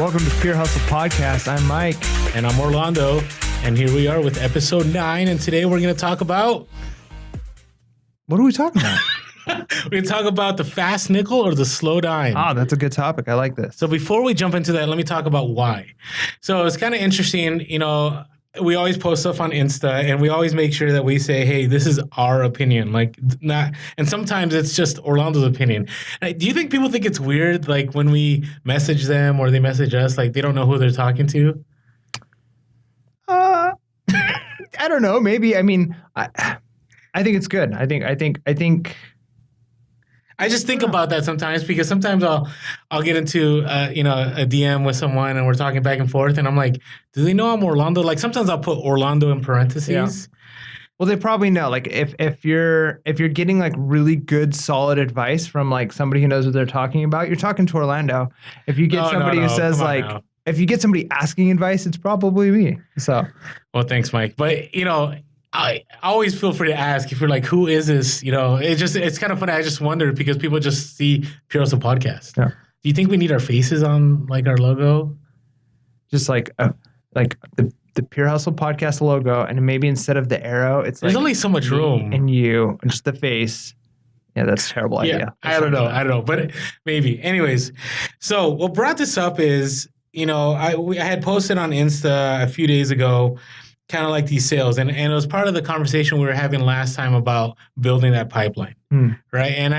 Welcome to Pure Hustle Podcast. I'm Mike. And I'm Orlando. And here we are with episode 9. And today we're going to talk about... What are we talking about? We're going to talk about the fast nickel or the slow dime. Oh, that's a good topic. I like this. So before we jump into that, let me talk about why. So it's kind of interesting, you know, we always post stuff on Insta and we always make sure that we say, hey, this is our opinion. Like not, and sometimes it's just Orlando's opinion. Do you think people think it's weird? Like when we message them or they message us, like they don't know who they're talking to? I don't know. Maybe. I mean, I think it's good. I think. I just think about that sometimes because sometimes I'll get into a DM with someone and we're talking back and forth and I'm like, do they know I'm Orlando? Like sometimes I'll put Orlando in parentheses. Yeah. Well, they probably know. Like if you're getting like really good solid advice from like somebody who knows what they're talking about, you're talking to Orlando. If you get somebody who says like, if you get somebody asking advice, it's probably me. So, well, thanks, Mike. But you know, I always feel free to ask if you're like, who is this? You know, it's kind of funny. I just wonder because people just see Pure Hustle Podcast. Yeah. Do you think we need our faces on like our logo? Just like the Pure Hustle Podcast logo, and maybe instead of the arrow, it's there's like only so much room. And you, and just the face. Yeah, that's a terrible idea. I don't know, but maybe. Anyways, so what brought this up is, you know, I had posted on Insta a few days ago, kind of like these sales. And it was part of the conversation we were having last time about building that pipeline, right? And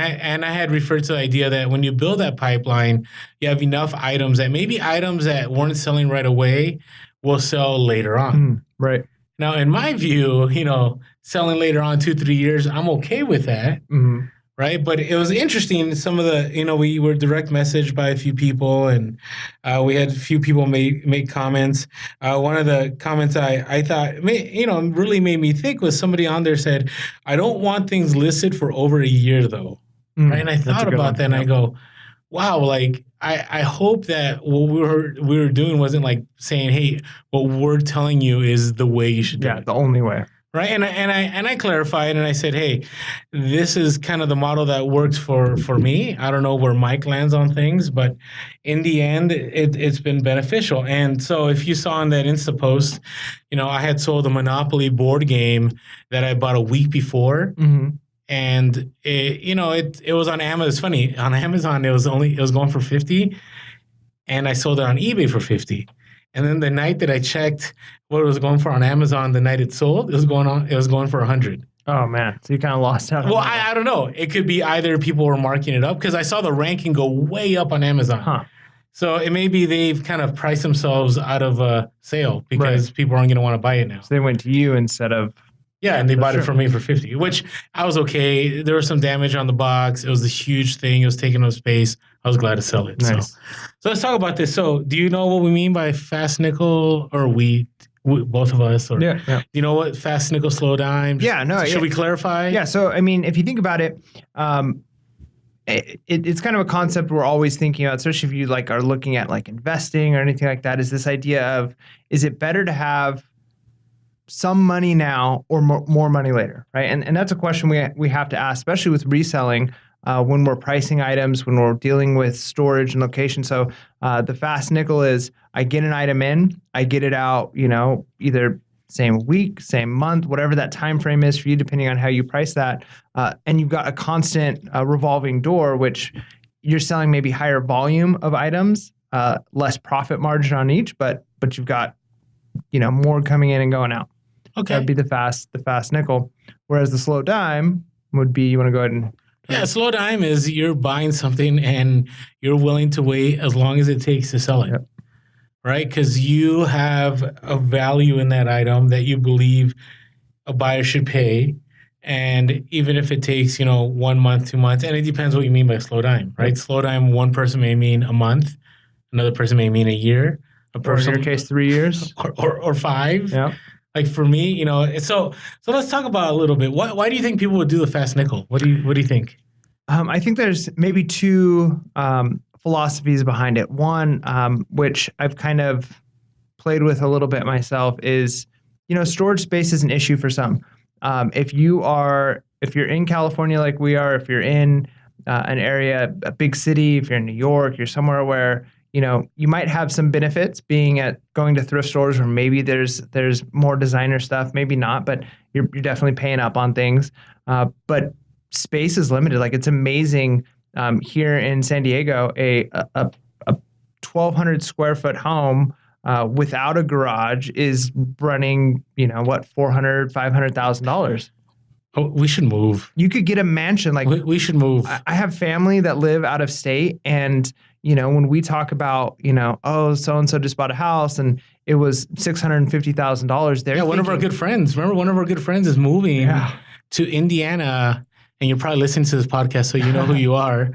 I had referred to the idea that when you build that pipeline, you have enough items that maybe items that weren't selling right away will sell later on. Right. Now, in my view, you know, selling later on 2-3 years, I'm okay with that. Mm-hmm. Right. But it was interesting. Some of the, you know, we were direct messaged by a few people and we had a few people make comments. One of the comments I thought, really made me think was somebody on there said, I don't want things listed for over a year, though. Right. And I thought about that and I go, wow, like I hope that what we were doing wasn't like saying, hey, what we're telling you is the way you should do it. Yeah, the only way. Right. And I clarified and I said, hey, this is kind of the model that works for me. I don't know where Mike lands on things, but in the end, it's been beneficial. And so if you saw in that Insta post, you know, I had sold a Monopoly board game that I bought a week before. Mm-hmm. And it was on Amazon. It's funny. On Amazon, it was going for $50 and I sold it on eBay for $50. And then the night that I checked what it was going for on Amazon, the night it sold, it was going for $100. Oh man, so you kind of lost out. Well, I don't know. It could be either people were marking it up because I saw the ranking go way up on Amazon. Huh. So it may be they've kind of priced themselves out of a sale because people aren't going to want to buy it now. So they went to you instead of. Yeah, and they bought it from me for $50, which I was okay. There was some damage on the box. It was a huge thing. It was taking up space. I was glad to sell it. Nice. So let's talk about this. So do you know what we mean by fast nickel or we both of us? Or, yeah. Do you know what fast nickel, slow dime? Yeah, no. Should we clarify? Yeah, so I mean, if you think about it, it's kind of a concept we're always thinking about, especially if you like are looking at like investing or anything like that, is this idea of, is it better to have some money now or more money later, right? And that's a question we have to ask, especially with reselling when we're pricing items, when we're dealing with storage and location. So the fast nickel is I get an item in, I get it out, you know, either same week, same month, whatever that time frame is for you, depending on how you price that. And you've got a constant revolving door, which you're selling maybe higher volume of items, less profit margin on each, but you've got, you know, more coming in and going out. Okay. That'd be the fast nickel. Whereas the slow dime would be, you want to go ahead and. Yeah, slow dime is you're buying something and you're willing to wait as long as it takes to sell it. Yep. Right? Because you have a value in that item that you believe a buyer should pay. And even if it takes, 1 month, 2 months, and it depends what you mean by slow dime, right? Yep. Slow dime, one person may mean a month, another person may mean a year. A person, or in your case, 3 years. Or 5. Yeah. Like for me, so let's talk about a little bit. Why do you think people would do the fast nickel? What do you think? I think there's maybe two philosophies behind it. One, which I've kind of played with a little bit myself, is storage space is an issue for some. If you're in California like we are, if you're in an area, a big city, if you're in New York, you're somewhere where you might have some benefits being at going to thrift stores where maybe there's more designer stuff, maybe not, but you're definitely paying up on things. But space is limited. Like it's amazing here in San Diego, a 1,200 square foot home without a garage is running, $400,000, $500,000. Oh, we should move. You could get a mansion. Like we should move. I have family that live out of state, and when we talk about, so and so just bought a house and it was $650,000. One of our good friends. Remember, one of our good friends is moving to Indiana, and you're probably listening to this podcast, so you know who you are.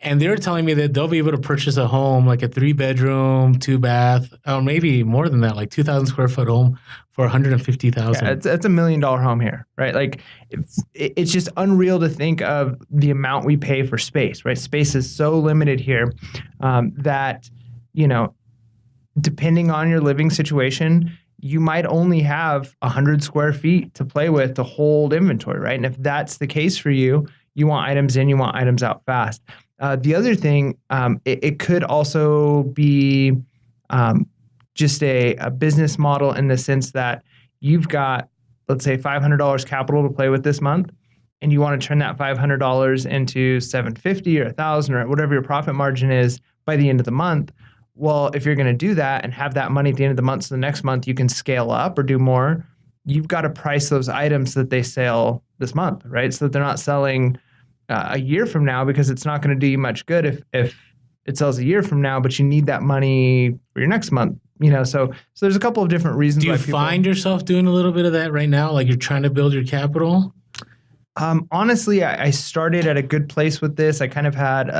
And they were telling me that they'll be able to purchase a home, like a 3-bedroom, 2-bath, or maybe more than that, like 2,000 square foot home for $150,000. Yeah, it's $1 million home here, right? Like it's just unreal to think of the amount we pay for space, right? Space is so limited here that, depending on your living situation, you might only have 100 square feet to play with to hold inventory, right? And if that's the case for you, you want items in, you want items out fast. The other thing, it could also be just a business model in the sense that you've got, let's say, $500 capital to play with this month, and you want to turn that $500 into $750 or $1,000 or whatever your profit margin is by the end of the month. Well, if you're going to do that and have that money at the end of the month, so the next month you can scale up or do more, you've got to price those items so that they sell this month, right? So that they're not selling a year from now, because it's not going to do you much good if it sells a year from now, but you need that money for your next month. So there's a couple of different reasons. Do you find yourself doing a little bit of that right now? Like you're trying to build your capital? Honestly, I started at a good place with this. I kind of had,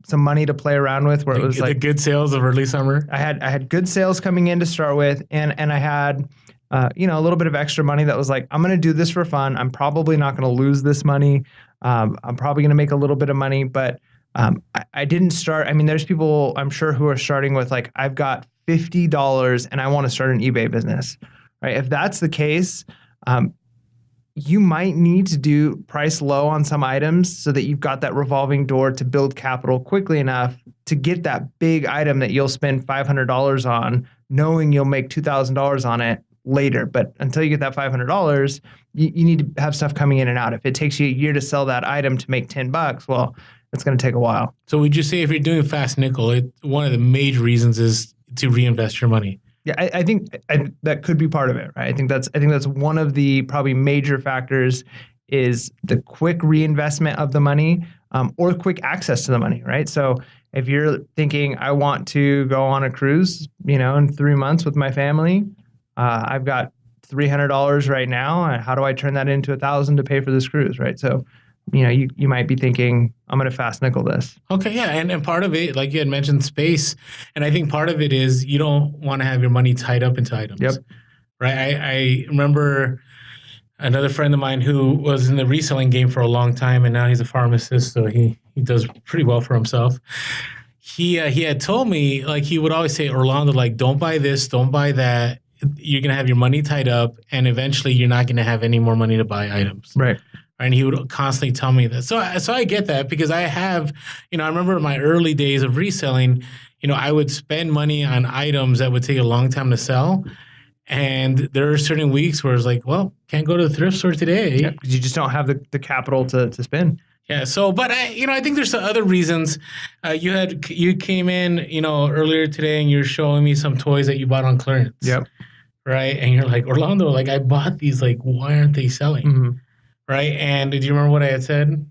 some money to play around with where it was like the good sales of early summer. I had good sales coming in to start with. And I had, a little bit of extra money that was like, I'm going to do this for fun. I'm probably not going to lose this money. I'm probably going to make a little bit of money, but I didn't start. I mean, there's people I'm sure who are starting with like, I've got $50 and I want to start an eBay business, right? If that's the case, you might need to do price low on some items so that you've got that revolving door to build capital quickly enough to get that big item that you'll spend $500 on, knowing you'll make $2,000 on it later. But until you get that $500, you need to have stuff coming in and out. If it takes you a year to sell that item to make $10, well, it's going to take a while. So would you say if you're doing fast nickel, one of the major reasons is to reinvest your money? Yeah, I think that could be part of it, right? I think that's one of the probably major factors is the quick reinvestment of the money or quick access to the money, right? So if you're thinking, I want to go on a cruise, in 3 months with my family, I've got $300 right now, and how do I turn that into $1,000 to pay for this cruise, right? So, you might be thinking, I'm going to fast nickel this. Okay, yeah, and part of it, like you had mentioned, space, and I think part of it is you don't want to have your money tied up into items. Yep. Right. I remember another friend of mine who was in the reselling game for a long time, and now he's a pharmacist, so he does pretty well for himself. He had told me, like, he would always say, Orlando, like, don't buy this, don't buy that. You're going to have your money tied up, and eventually you're not going to have any more money to buy items. Right. And he would constantly tell me that. So I get that because I have, I remember in my early days of reselling, I would spend money on items that would take a long time to sell. And there are certain weeks where it's like, well, can't go to the thrift store today. Yeah, because you just don't have the capital to spend. Yeah. So, but I think there's some other reasons. You came in, earlier today and you're showing me some toys that you bought on clearance. Yep. Right. And you're like, Orlando, like I bought these, like, why aren't they selling? Mm-hmm. Right. And do you remember what I had said?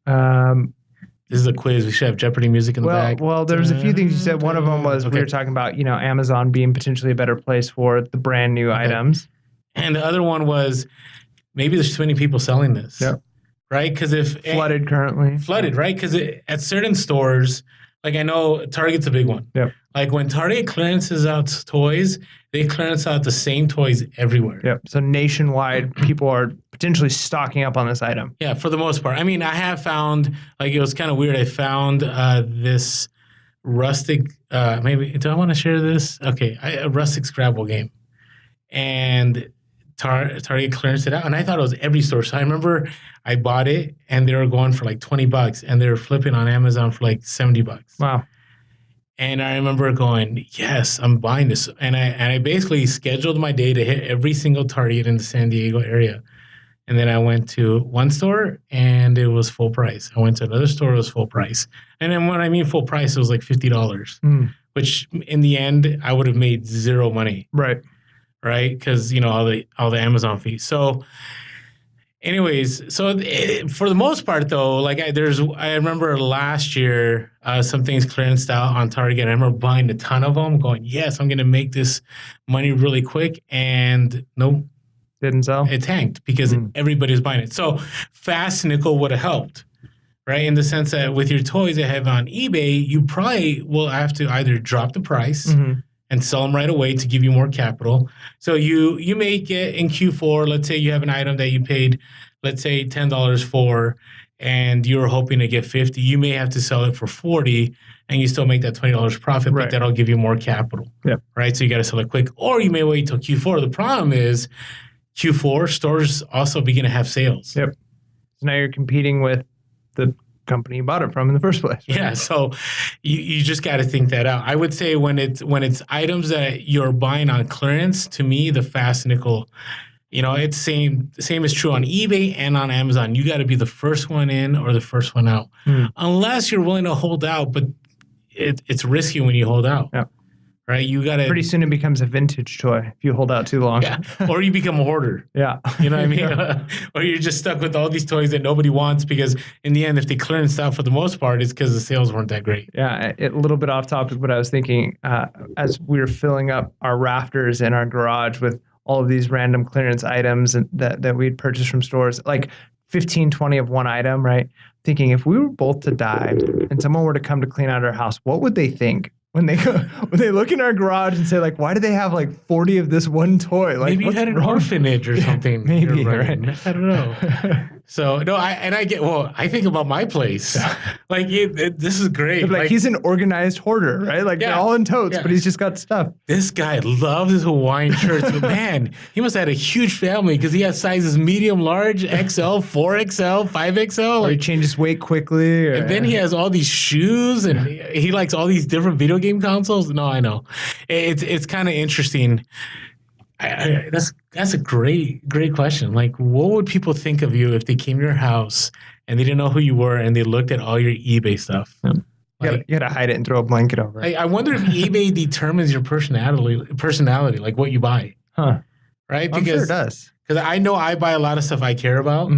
This is a quiz. We should have Jeopardy music in the back. Well, there was a few things you said. One of them was we were talking about, Amazon being potentially a better place for the brand new items. And the other one was maybe there's too many people selling this. Yep. Right? Because if flooded currently. Flooded, right? Because at certain stores, like I know Target's a big one. Yep. Like when Target clearances out toys, they clearance out the same toys everywhere. Yep. So nationwide, people are potentially stocking up on this item. Yeah, for the most part. I mean, I have found, like, it was kind of weird. I found this rustic, maybe, do I want to share this? Okay, a rustic Scrabble game. And Target clearanced it out. And I thought it was every store. So I remember I bought it and they were going for like $20 and they were flipping on Amazon for like $70. Wow. And I remember going, yes, I'm buying this. And I basically scheduled my day to hit every single Target in the San Diego area. And then I went to one store and it was full price. I went to another store, it was full price. And then when I mean full price, it was like $50, which in the end, I would have made zero money. Right. Right. Because, all the Amazon fees. So anyways, for the most part, though, like I remember last year, some things clearanced out on Target. I remember buying a ton of them, going, yes, I'm going to make this money really quick. And nope. Didn't sell? It tanked because everybody's buying it. So Fast Nickel would have helped, right? In the sense that with your toys that have on eBay, you probably will have to either drop the price and sell them right away to give you more capital. So you may get in Q4, let's say you have an item that you paid, let's say $10 for, and you're hoping to get 50. You may have to sell it for 40 and you still make that $20 profit, but that'll give you more capital, right? So you got to sell it quick. Or you may wait till Q4. The problem is Q4, stores also begin to have sales. Yep. So now you're competing with the company you bought it from in the first place. Right? Yeah. So you just got to think that out. I would say when it's items that you're buying on clearance, to me, the Fast Nickel, it's same is true on eBay and on Amazon. You got to be the first one in or the first one out, unless you're willing to hold out. But it's risky when you hold out. Yeah. Right, you got to. Pretty soon it becomes a vintage toy if you hold out too long. Yeah, or you become a hoarder. Yeah, you know what I mean. Or you're just stuck with all these toys that nobody wants because in the end, if they clearance out for the most part, it's because the sales weren't that great. Yeah, a little bit off topic, but I was thinking as we were filling up our rafters in our garage with all of these random clearance items that we'd purchased from stores, like 15, 20 of one item, right? Thinking if we were both to die and someone were to come to clean out our house, what would they think? When they look in our garage and say, like, why do they have like 40 of this one toy? Like, maybe you had an orphanage or something. Maybe, right? I don't know. So no, I think about my place. Like this is great. Like he's an organized hoarder, right? Like they're all in totes, but he's just got stuff. This guy loves his Hawaiian shirts, but man, he must have had a huge family because he has sizes medium, large, XL, 4XL, 5XL. Or he changes weight quickly. And then he has all these shoes, and he likes all these different video game consoles. No, I know. It's kind of interesting. That's a great question. Like, what would people think of you if they came to your house and they didn't know who you were and they looked at all your eBay stuff? You gotta hide it and throw a blanket over it. I wonder if eBay determines your personality, like what you buy. Huh? Right? I'm sure it does. Because I know I buy a lot of stuff I care about.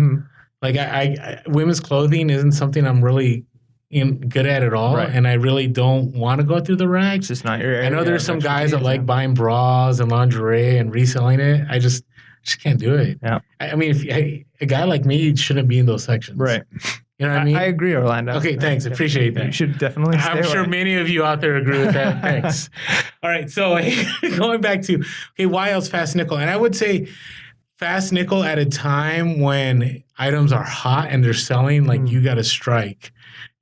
Like I women's clothing isn't something I'm really good at all, and I really don't want to go through the rags. It's just not your area. I know there's some guys that like buying bras and lingerie and reselling it. I just can't do it. Yeah. I mean, if a guy like me shouldn't be in those sections. Right. You know what I mean? I agree, Orlando. Okay, thanks. Appreciate that. You should definitely stay I'm sure away. many of you out there agree with that. Thanks. All right. So going back to, why else Fast Nickel? And I would say Fast Nickel at a time when items are hot and they're selling, like you got to strike.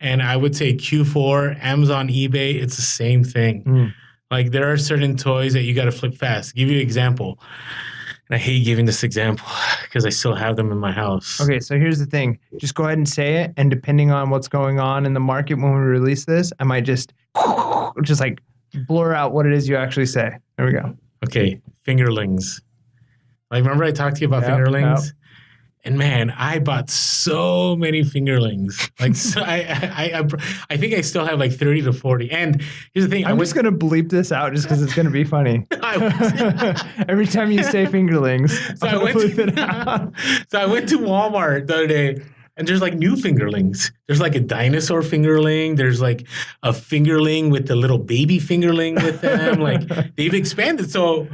And I would say Q4, Amazon, eBay, it's the same thing. Like there are certain toys that you got to flip fast. Give you an example. And I hate giving this example because I still have them in my house. Okay, so here's the thing. Just go ahead and say it. And depending on what's going on in the market when we release this, I might just like blur out what it is you actually say. There we go. Okay, fingerlings. Like remember I talked to you about fingerlings? Yep. And man, I bought so many fingerlings. Like so I think I still have like 30 to 40. And here's the thing. I'm just going to bleep this out just because it's going to be funny. Every time you say fingerlings, so I went to Walmart the other day. And there's like new fingerlings. There's like a dinosaur fingerling. There's like a fingerling with the little baby fingerling with them. Like they've expanded. So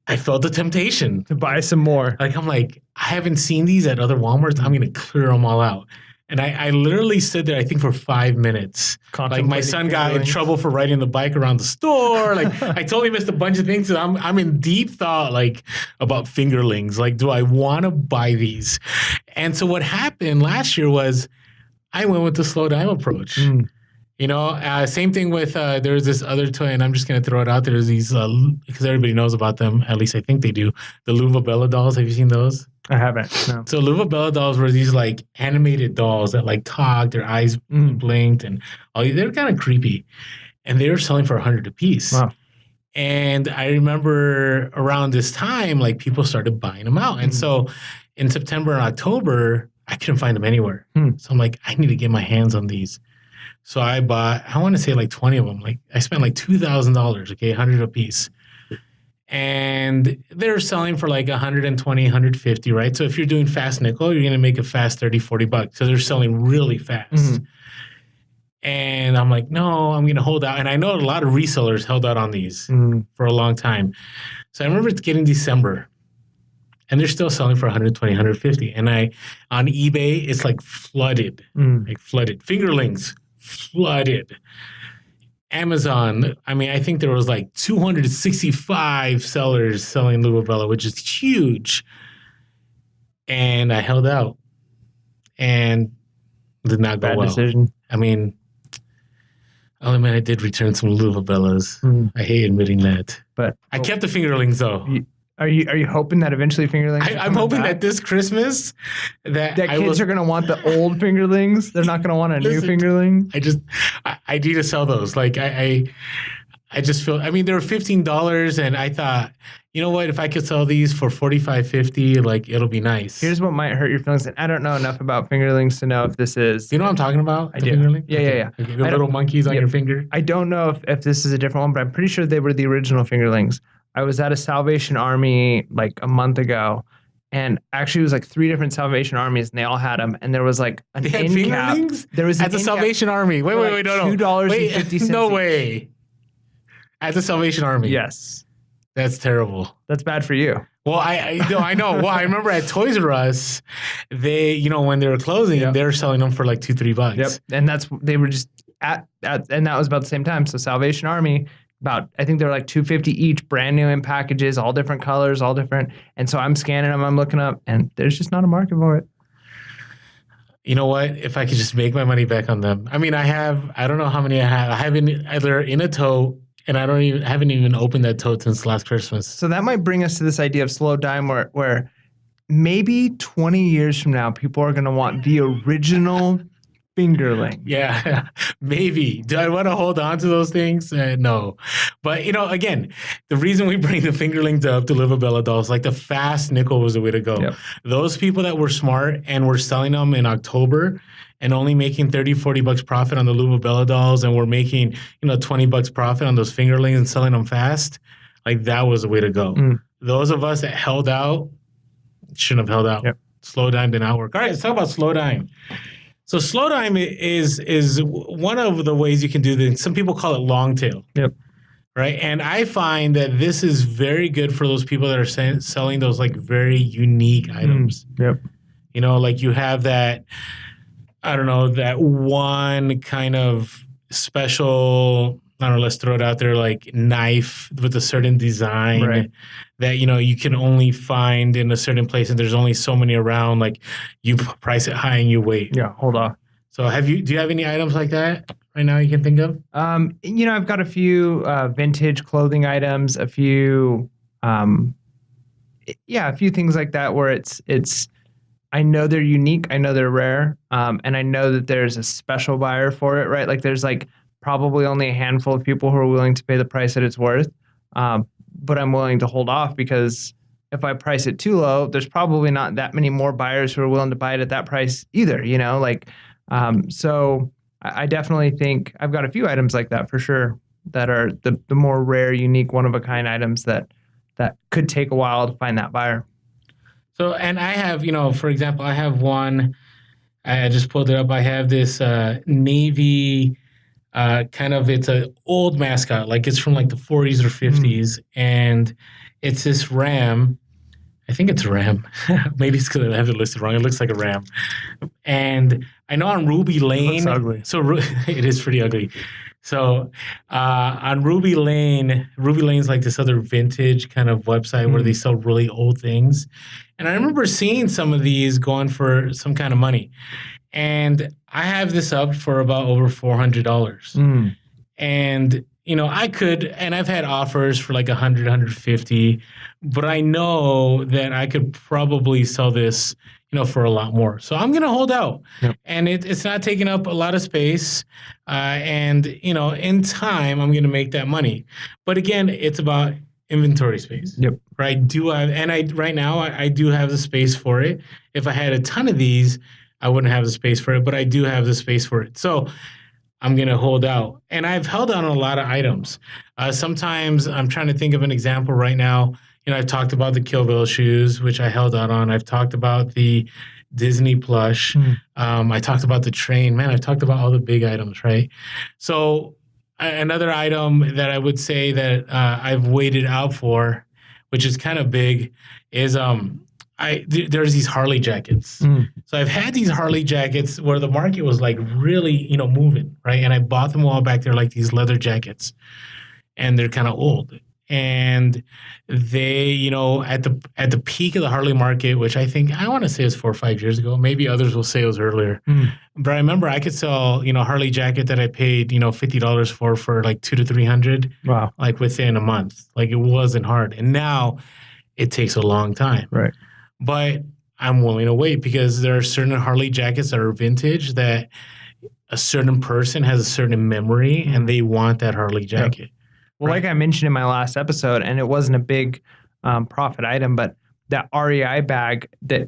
I felt the temptation to buy some more. Like, I'm like, I haven't seen these at other Walmarts. I'm going to clear them all out. And I literally stood there, I think, for 5 minutes. Like, my son got in trouble for riding the bike around the store. Like, I totally missed a bunch of things. So I'm in deep thought, like, about fingerlings. Like, do I want to buy these? And so what happened last year was I went with the slow dive approach. You know, same thing with, there's this other toy, and I'm just going to throw it out there. There's these, because everybody knows about them, at least I think they do, the Luva Bella dolls. Have you seen those? I haven't, no. So Luva Bella dolls were these, like, animated dolls that, like, talked, their eyes blinked, and all. They're kind of creepy. and they were selling for 100 a piece. Wow. And I remember around this time, like people started buying them out. And so in September and October, I couldn't find them anywhere. So I'm like, I need to get my hands on these. So I bought, I want to say like 20 of them. Like I spent like $2,000, okay, 100 a piece. And they're selling for like 120, 150, right? So if you're doing fast nickel, you're going to make a fast 30, 40 bucks. So they're selling really fast. And I'm like, no, I'm going to hold out. And I know a lot of resellers held out on these for a long time. So I remember it's getting December and they're still selling for 120, 150. And on eBay, it's like flooded, Fingerlings, flooded. Amazon, I mean, I think there was like 265 sellers selling Luvabella, which is huge. And I held out and did not go Bad well. decision. I mean, I'll admit I did return some Luvabellas. I hate admitting that. But I kept the Fingerlings though. Are you hoping that eventually Fingerlings? I'm hoping that this Christmas that kids are going to want the old Fingerlings. They're not going to want a new Fingerling. I need to sell those. Like I just feel. I mean, they were $15, and I thought, you know what? If I could sell these for $45, $50, like it'll be nice. Here's what might hurt your feelings. And I don't know enough about Fingerlings to know if this is. Do you know what I'm talking about? I do. Fingerling? Yeah. Okay, the little monkeys on your finger. I don't know if this is a different one, but I'm pretty sure they were the original Fingerlings. I was at a Salvation Army like a month ago, and actually it was like 3 different Salvation Armies, and they all had them. And there was like an end cap. There was at the Salvation Army. Wait, no. $2.50. No way. At the Salvation Army. Yes. That's terrible. That's bad for you. Well, I know. Well, I remember at Toys R Us, they, when they were closing, they were selling them for like $2-3. Yep. And they were just and that was about the same time. So Salvation Army, I think they were like $250 each, brand new in packages, all different colors, all different. And so I'm scanning them, I'm looking up, and there's just not a market for it. You know what? If I could just make my money back on them. I mean, I don't know how many I have. I haven't either in a tote, and I haven't even opened that tote since last Christmas. So that might bring us to this idea of slow dime where maybe 20 years from now, people are going to want the original Fingerling. Yeah, maybe. Do I want to hold on to those things? No. But, again, the reason we bring the Fingerlings up to Luvabella dolls, like the fast nickel was the way to go. Yep. Those people that were smart and were selling them in October and only making $30-40 profit on the Luvabella dolls, and we're making, $20 profit on those Fingerlings and selling them fast, like that was the way to go. Those of us that held out shouldn't have held out. Yep. Slow dime did not work. All right, let's talk about slow dime. So slow dime is one of the ways you can do this. Some people call it long tail. Yep. Right. And I find that this is very good for those people that are selling those like very unique items. Yep. Like you have that, I don't know, that one kind of special, I don't know, let's throw it out there, like knife with a certain design that, you can only find in a certain place, and there's only so many around. Like you price it high and you wait. Yeah, hold on. So do you have any items like that right now you can think of? I've got a few vintage clothing items, a few things like that where it's I know they're unique, I know they're rare, and I know that there's a special buyer for it, right? Like there's like probably only a handful of people who are willing to pay the price that it's worth. But I'm willing to hold off because if I price it too low, there's probably not that many more buyers who are willing to buy it at that price either, So I definitely think I've got a few items like that for sure that are the more rare, unique, one-of-a-kind items that could take a while to find that buyer. So, and I have, for example, I have one, I just pulled it up. I have this Navy it's an old mascot, like it's from like the 40s or 50s, and it's this ram. I think it's a ram. Maybe it's because I have it listed wrong. It looks like a ram. And I know on Ruby Lane. It looks ugly. So it is pretty ugly. So on Ruby Lane's like this other vintage kind of website where they sell really old things. And I remember seeing some of these going for some kind of money. And I have this up for about over $400. And, I could, and I've had offers for like 100, 150, but I know that I could probably sell this, for a lot more. So I'm going to hold out. Yep. And it's not taking up a lot of space. And, in time, I'm going to make that money. But again, it's about inventory space. Yep. Right. Right now, I do have the space for it. If I had a ton of these, I wouldn't have the space for it, but I do have the space for it. So I'm going to hold out. And I've held out on a lot of items. Sometimes I'm trying to think of an example right now. I've talked about the Kill Bill shoes, which I held out on. I've talked about the Disney plush. I talked about the train. Man, I've talked about all the big items, right? So another item that I would say that I've waited out for, which is kind of big, is there's these Harley jackets. So I've had these Harley jackets where the market was like really, moving, right? And I bought them a while back. They're like these leather jackets, and they're kind of old. And they, at the peak of the Harley market, which I want to say is 4 or 5 years ago. Maybe others will say it was earlier. But I remember I could sell, Harley jacket that I paid, $50 for like $200 to $300. Wow. Like within a month. Like it wasn't hard. And now it takes a long time. Right. But I'm willing to wait because there are certain Harley jackets that are vintage that a certain person has a certain memory and they want that Harley jacket. Yep. Well, like I mentioned in my last episode, and it wasn't a big profit item, but that REI bag that,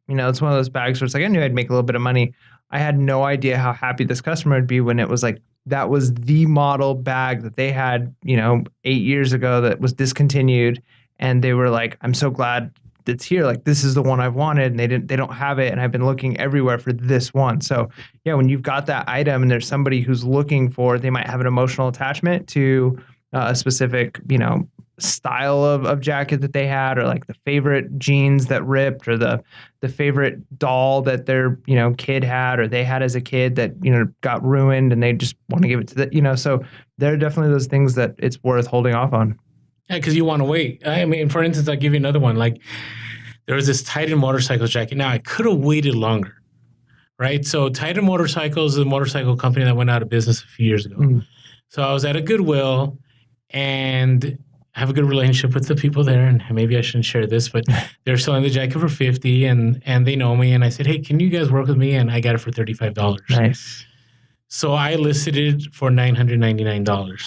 it's one of those bags where it's like, I knew I'd make a little bit of money. I had no idea how happy this customer would be when it was like, that was the model bag that they had, 8 years ago that was discontinued. And they were like, I'm so glad it's here. Like, this is the one I've wanted, and they don't have it. And I've been looking everywhere for this one. So yeah, when you've got that item and there's somebody who's looking for, they might have an emotional attachment to a specific, style of jacket that they had, or like the favorite jeans that ripped, or the favorite doll that their, kid had, or they had as a kid that, got ruined, and they just want to give it to the, so there are definitely those things that it's worth holding off on. Yeah, because you want to wait. I mean, for instance, I'll give you another one. Like there was this Titan motorcycle jacket. Now I could have waited longer, right? So Titan Motorcycles is a motorcycle company that went out of business a few years ago. So I was at a Goodwill, and I have a good relationship with the people there, and maybe I shouldn't share this, but they're selling the jacket for $50, and they know me, and I said, hey, can you guys work with me? And I got it for $35. Nice. So I listed it for $999.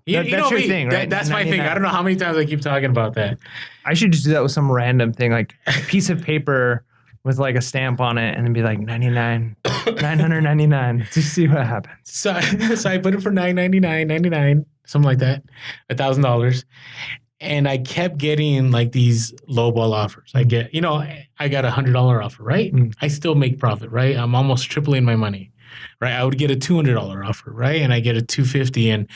That's your thing, right? That's my thing. I don't know how many times I keep talking about that. I should just do that with some random thing, like a piece of paper with like a stamp on it, and then be like 999 to see what happens. So I put it for $999, something like that, $1,000. And I kept getting like these lowball offers. I got a $100 offer, right? I still make profit, right? I'm almost tripling my money, right? I would get a $200 offer, right? And I get a $250.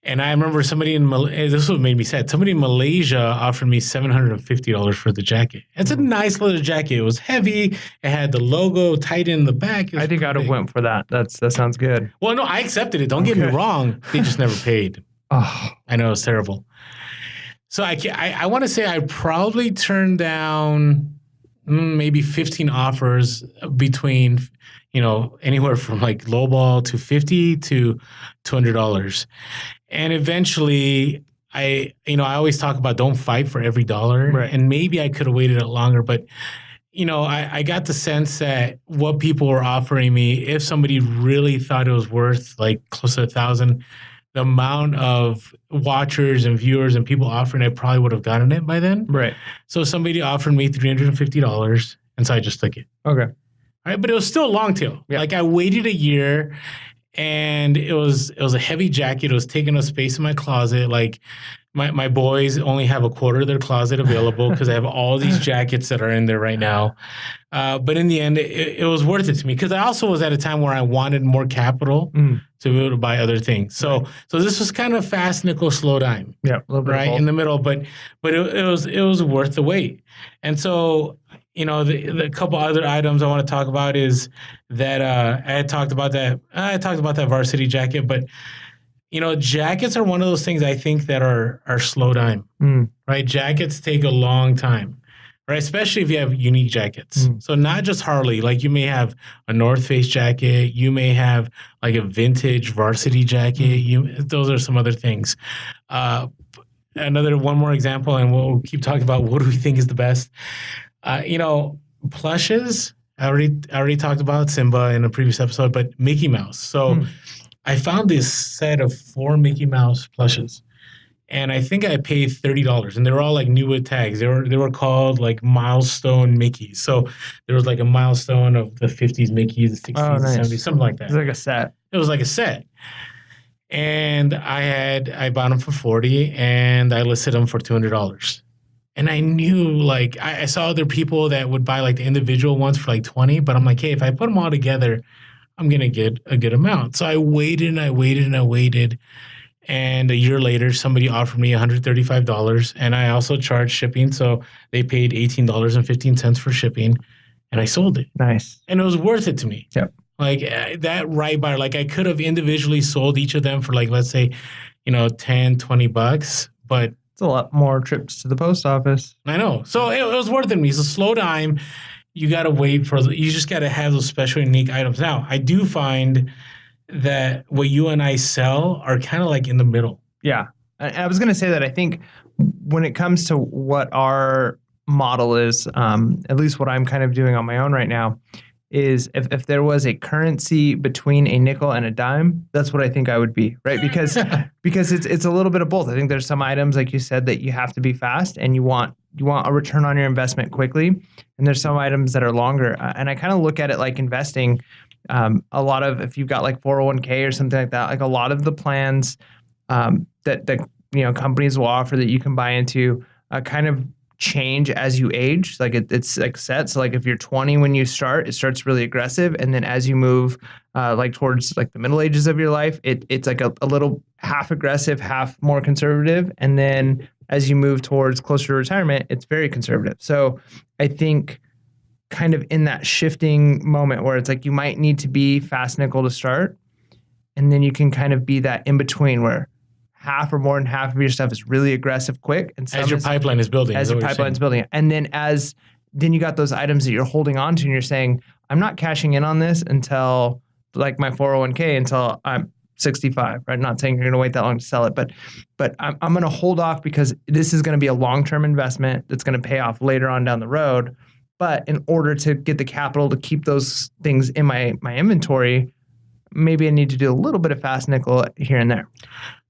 And I remember somebody this is what made me sad. Somebody in Malaysia offered me $750 for the jacket. It's a nice leather jacket. It was heavy. It had the logo tight in the back. I think I'd have went for that. That sounds good. Well, no, I accepted it. Don't get me wrong. They just never paid. Oh, I know, it's terrible. So I want to say I probably turned down maybe 15 offers between, anywhere from like lowball to $50 to $200. And eventually I always talk about don't fight for every dollar. Right. And maybe I could have waited a longer, but I got the sense that what people were offering me, if somebody really thought it was worth like close to $1,000, the amount of watchers and viewers and people offering it probably would have gotten it by then. right. So somebody offered me $350, and so I just took it. Okay. All right, but it was still a long tail. Yeah. Like I waited a year, and it was a heavy jacket. It was taking up space in my closet. Like my boys only have a quarter of their closet available because I have all these jackets that are in there right now. But in the end, it was worth it to me because I also was at a time where I wanted more capital to be able to buy other things. So this was kind of fast nickel, slow dime. Yeah, a little bit right in the middle, but it was worth the wait. And so the couple other items I want to talk about is that I talked about that varsity jacket, but jackets are one of those things I think that are slow dime, right? Jackets take a long time, right? Especially if you have unique jackets. So not just Harley, like you may have a North Face jacket, you may have like a vintage varsity jacket. Those are some other things. One more example, and we'll keep talking about what do we think is the best. plushes. I already talked about Simba in a previous episode, but Mickey Mouse. So I found this set of 4 Mickey Mouse plushes, and I think I paid $30, and they were all like new with tags. They were called like milestone Mickeys. So there was like a milestone of the 50s Mickeys, the 60s, the 70s, something like that. It's like a set. It was like a set. And I bought them for $40 and I listed them for $200. And I knew, like, I saw other people that would buy like the individual ones for like $20, but I'm like, hey, if I put them all together, I'm going to get a good amount. So I waited and I waited and I waited. And a year later, somebody offered me $135, and I also charged shipping. So they paid $18.15 for shipping, and I sold it. Nice. And it was worth it to me. Yep. Like that right bar, like I could have individually sold each of them for like, let's say, $10-20, but it's a lot more trips to the post office. I know. So it was worth it to me. So slow dime, you got to wait you just got to have those special unique items. Now, I do find that what you and I sell are kind of like in the middle. Yeah. I was going to say that I think when it comes to what our model is, at least what I'm kind of doing on my own right now, is if there was a currency between a nickel and a dime, that's what I think I would be, right? Because it's a little bit of both. I think there's some items, like you said, that you have to be fast and you want a return on your investment quickly. And there's some items that are longer. And I kind of look at it like investing. A lot of, if you've got like 401k or something like that, like a lot of the plans that companies will offer that you can buy into kind of change as you age. Like it's like set. So like if you're 20 when you start, it starts really aggressive, and then as you move like towards like the middle ages of your life, it's like a little half aggressive, half more conservative, and then as you move towards closer to retirement, it's very conservative. So I think kind of in that shifting moment where it's like you might need to be fast nickel to start, and then you can kind of be that in between where half or more than half of your stuff is really aggressive quick, and as your pipeline is building. As your pipeline's building. And then then you got those items that you're holding on to, and you're saying, I'm not cashing in on this until like my 401k until I'm 65, right? Not saying you're going to wait that long to sell it, but I'm going to hold off because this is going to be a long-term investment that's going to pay off later on down the road. But in order to get the capital to keep those things in my inventory, maybe I need to do a little bit of fast nickel here and there.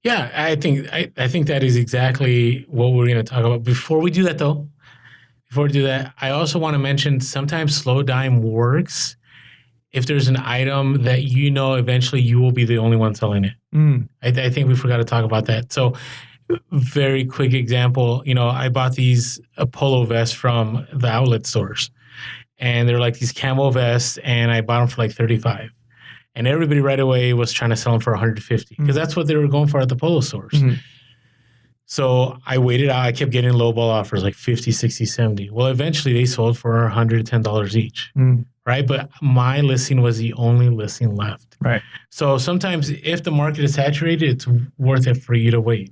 Yeah, I think that is exactly what we're going to talk about. Before we do that, I also want to mention sometimes slow dime works if there's an item that eventually you will be the only one selling it. I think we forgot to talk about that. So very quick example, I bought these polo vests from the outlet stores, and they're like these camo vests, and I bought them for like $35. And everybody right away was trying to sell them for $150 because that's what they were going for at the polo stores. Mm-hmm. So I waited out. I kept getting lowball offers like $50, $60, $70. Well, eventually they sold for $110 each, right? But my listing was the only listing left. Right. So sometimes if the market is saturated, it's worth it for you to wait.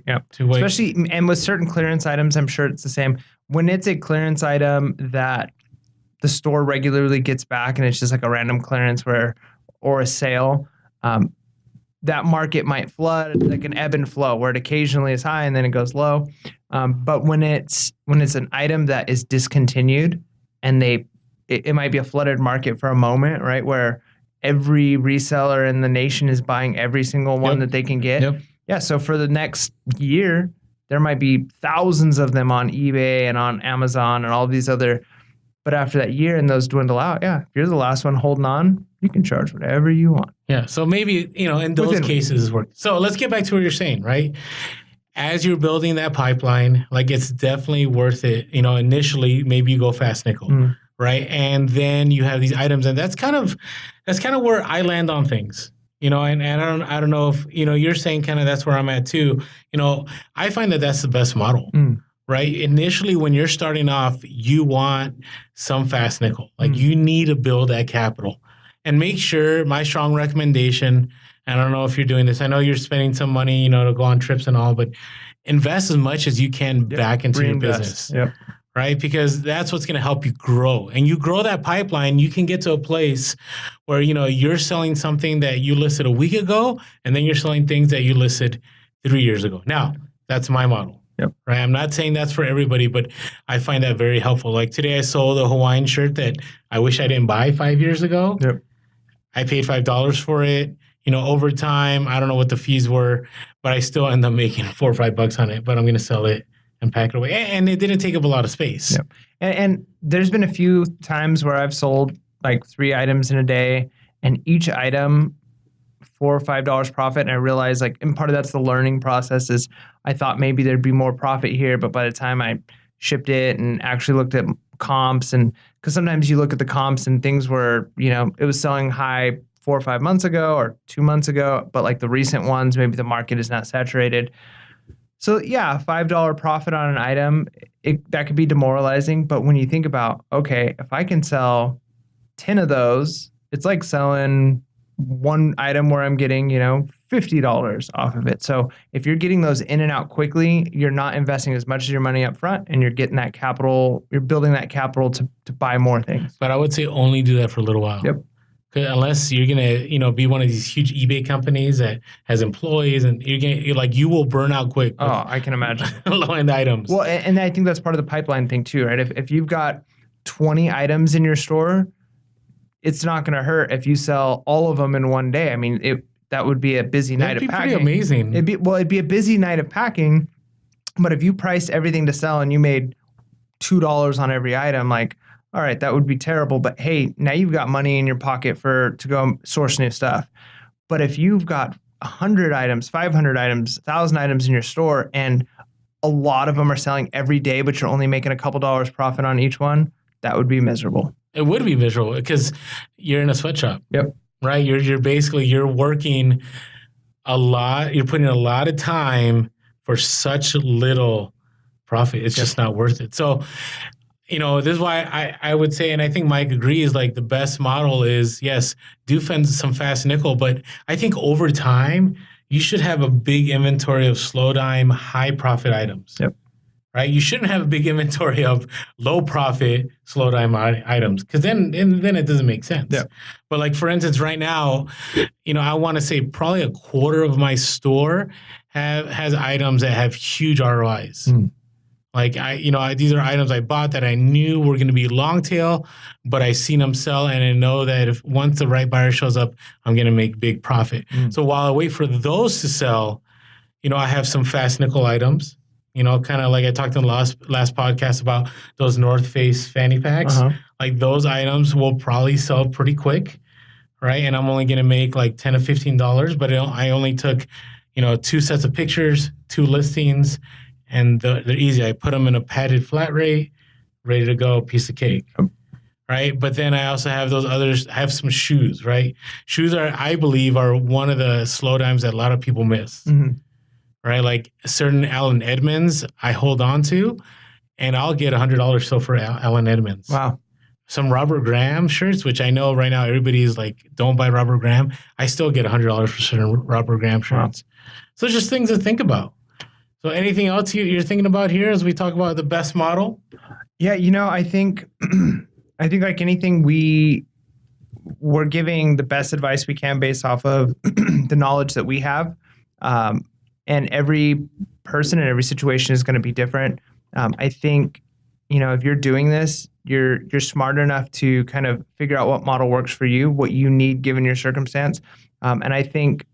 Yeah. Especially, and with certain clearance items, I'm sure it's the same. When it's a clearance item that the store regularly gets back and it's just like a random clearance or a sale, that market might flood, like an ebb and flow, where it occasionally is high and then it goes low. But when it's an item that is discontinued and it might be a flooded market for a moment, right, where every reseller in the nation is buying every single one that they can get. Yep. Yeah, so for the next year, there might be thousands of them on eBay and on Amazon and all these other. But after that year and those dwindle out, if you're the last one holding on, you can charge whatever you want. Yeah. So maybe, in those cases, work. So let's get back to what you're saying, right? As you're building that pipeline, like it's definitely worth it. Initially, maybe you go fast nickel, right? And then you have these items, and that's kind of where I land on things. And I don't know if, you're saying kind of that's where I'm at too. I find that that's the best model. Right? Initially, when you're starting off, you want some fast nickel. Like you need to build that capital. And make sure, my strong recommendation, I don't know if you're doing this, I know you're spending some money, to go on trips and all, but invest as much as you can back into your business. Yep. Right? Because that's what's going to help you grow. And you grow that pipeline, you can get to a place where, you're selling something that you listed a week ago, and then you're selling things that you listed 3 years ago. Now, that's my model. Yep. Right. I'm not saying that's for everybody, but I find that very helpful. Like today I sold a Hawaiian shirt that I wish I didn't buy 5 years ago. Yep. I paid $5 for it. Over time, I don't know what the fees were, but I still end up making $4 or $5 on it. But I'm going to sell it and pack it away. And it didn't take up a lot of space. Yep. And there's been a few times where I've sold like 3 items in a day, and each item $4 or $5 profit. And I realized and part of that's the learning process is I thought maybe there'd be more profit here, but by the time I shipped it and actually looked at comps, and because sometimes you look at the comps and things were, it was selling high 4 or 5 months ago or 2 months ago, but like the recent ones, maybe the market is not saturated. So yeah, $5 profit on an item, that could be demoralizing. But when you think about, okay, if I can sell 10 of those, it's like selling one item where I'm getting, $50 off of it. So if you're getting those in and out quickly, you're not investing as much of your money up front, and you're getting that capital, you're building that capital to buy more things. But I would say only do that for a little while. Yep. Unless you're gonna, be one of these huge eBay companies that has employees, and you will burn out quick. Oh, I can imagine. Low-end items. Well, and I think that's part of the pipeline thing too, right? If you've got 20 items in your store, it's not going to hurt if you sell all of them in one day. I mean, that would be a busy night of packing. That'd be pretty amazing. It'd be a busy night of packing, but if you priced everything to sell and you made $2 on every item, all right, that would be terrible. But hey, now you've got money in your pocket to go source new stuff. But if you've got 100 items, 500 items, 1,000 items in your store, and a lot of them are selling every day, but you're only making a couple dollars profit on each one, that would be miserable. It would be miserable because you're in a sweatshop. Yep. Right? You're basically, you're working a lot. You're putting a lot of time for such little profit. It's just not worth it. So, this is why I would say, and I think Mike agrees, the best model is, yes, do some fast nickel, but I think over time, you should have a big inventory of slow dime, high profit items. Yep. Right? You shouldn't have a big inventory of low profit, slow dime items, because then it doesn't make sense. Yep. But for instance, right now, I want to say probably a quarter of my store has items that have huge ROIs. These are items I bought that I knew were going to be long tail, but I seen them sell, and I know that if once the right buyer shows up, I'm going to make big profit. So while I wait for those to sell, I have some fast nickel items. Kind of like I talked in the last podcast about those North Face fanny packs. Those items will probably sell pretty quick, right? And I'm only going to make $10 to $15, but I only took, 2 sets of pictures, 2 listings, and they're easy. I put them in a padded flat rate, ready to go, piece of cake, right? But then I also have those others. I have some shoes, right? Shoes I believe, are one of the slow dimes that a lot of people miss. Right? Certain Allen Edmonds I hold on to, and I'll get $100 still for Allen Edmonds. Wow. Some Robert Graham shirts, which I know right now everybody is don't buy Robert Graham. I still get $100 for certain Robert Graham shirts. Wow. So it's just things to think about. So anything else you're thinking about here as we talk about the best model? Yeah, I think like anything, we're giving the best advice we can based off of the knowledge that we have. And every person and every situation is going to be different. I think, if you're doing this, you're smart enough to kind of figure out what model works for you, what you need given your circumstance. And I think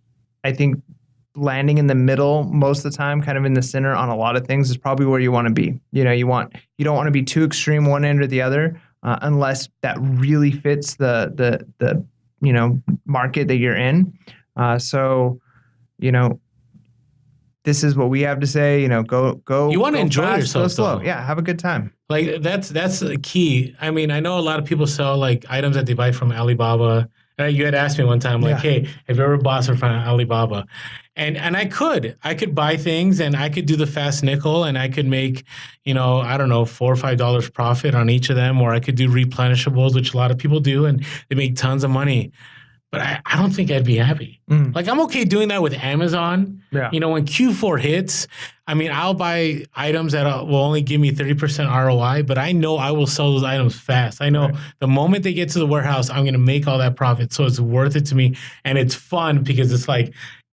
landing in the middle most of the time, kind of in the center on a lot of things, is probably where you want to be. You don't want to be too extreme one end or the other, unless that really fits the market that you're in. This is what we have to say. Go. You want to enjoy fast, yourself, go slow. though. Yeah, have a good time. That's the key. I mean, I know a lot of people sell items that they buy from Alibaba. You had asked me one time, hey, have you ever bought from Alibaba? And I could buy things, and I could do the fast nickel, and I could make, I don't know, $4 or $5 profit on each of them, or I could do replenishables, which a lot of people do, and they make tons of money. But I don't think I'd be happy. I'm okay doing that with Amazon. Yeah. When Q4 hits, I'll buy items that will only give me 30% ROI, but I know I will sell those items fast. I know the moment they get to the warehouse, I'm going to make all that profit. So it's worth it to me. And it's fun because it's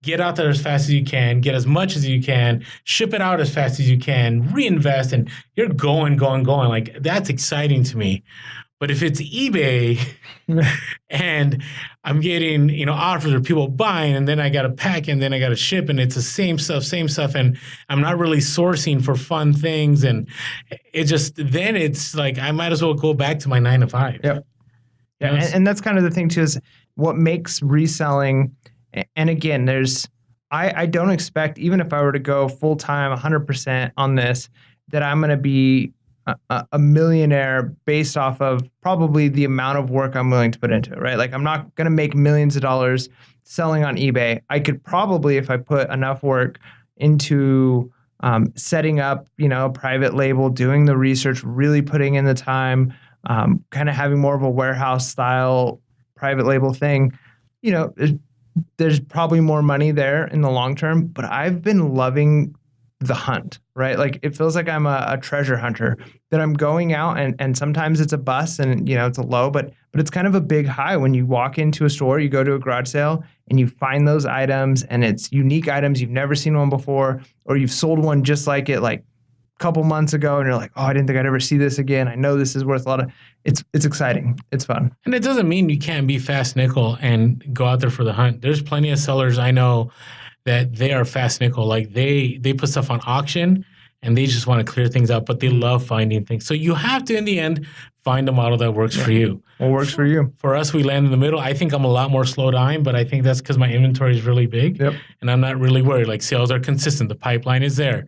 get out there as fast as you can, get as much as you can, ship it out as fast as you can, reinvest, and you're going. Like, that's exciting to me. But if it's eBay and I'm getting, offers or people buying, and then I got to pack and then I got to ship, and it's the same stuff, and I'm not really sourcing for fun things, and then it's like I might as well go back to my 9 to 5. Yep. Yeah, and that's kind of the thing too, is what makes reselling. And again, I don't expect, even if I were to go full time 100% on this, that I'm going to be a millionaire based off of probably the amount of work I'm willing to put into it, right? Like, I'm not going to make millions of dollars selling on eBay. I could probably, if I put enough work into setting up, a private label, doing the research, really putting in the time, kind of having more of a warehouse style private label thing, there's probably more money there in the long term. But I've been loving the hunt, right? Like, it feels like I'm a treasure hunter, that I'm going out and sometimes it's a bust and, it's a low, but it's kind of a big high when you walk into a store, you go to a garage sale and you find those items, and it's unique items. You've never seen one before, or you've sold one just like it, like a couple months ago, and you're like, oh, I didn't think I'd ever see this again. I know this is worth a lot of, it's exciting. It's fun. And it doesn't mean you can't be fast nickel and go out there for the hunt. There's plenty of sellers I know that they are fast nickel. Like, they put stuff on auction and they just want to clear things out, but they love finding things. So you have to, in the end, find a model that works for you. What works for you? For us, we land in the middle. I think I'm a lot more slow dying, but I think that's because my inventory is really big. Yep. And I'm not really worried. Like, sales are consistent. The pipeline is there.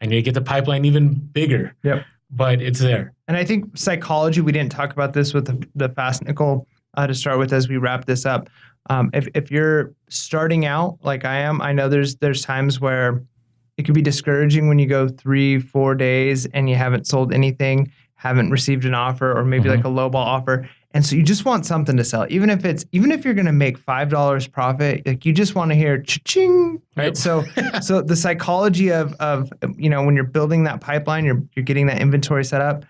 I need to get the pipeline even bigger. Yep. But it's there. And I think psychology, we didn't talk about this with the fast nickel to start with as we wrap this up. If you're starting out like I am, I know there's times where it can be discouraging when you go 3-4 days and you haven't sold anything, haven't received an offer, or maybe like a lowball offer. And so you just want something to sell. Even if you're going to make $5 profit, like, you just want to hear cha-ching, right? Yep. So the psychology of when you're building that pipeline, you're getting that inventory set up,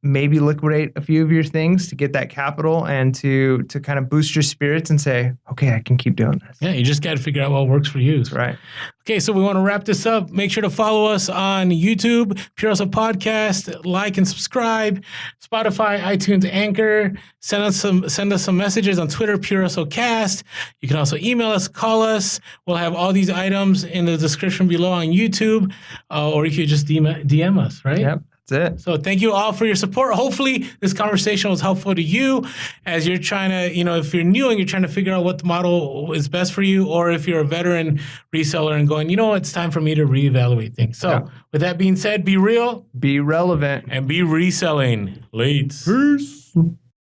maybe liquidate a few of your things to get that capital and to kind of boost your spirits and say, okay, I can keep doing this. Yeah, you just got to figure out what works for you. That's right. Okay, so we want to wrap this up. Make sure to follow us on YouTube, Pure Hustle Podcast, like and subscribe, Spotify, iTunes, Anchor. Send us some messages on Twitter, Pure Hustle Cast. You can also email us, call us. We'll have all these items in the description below on YouTube, or you could just DM us, right? Yep. It. So thank you all for your support. Hopefully this conversation was helpful to you as you're trying to, if you're new and you're trying to figure out what the model is best for you, or if you're a veteran reseller and going, it's time for me to reevaluate things. So with that being said, be real, be relevant, and be reselling. Late. Peace.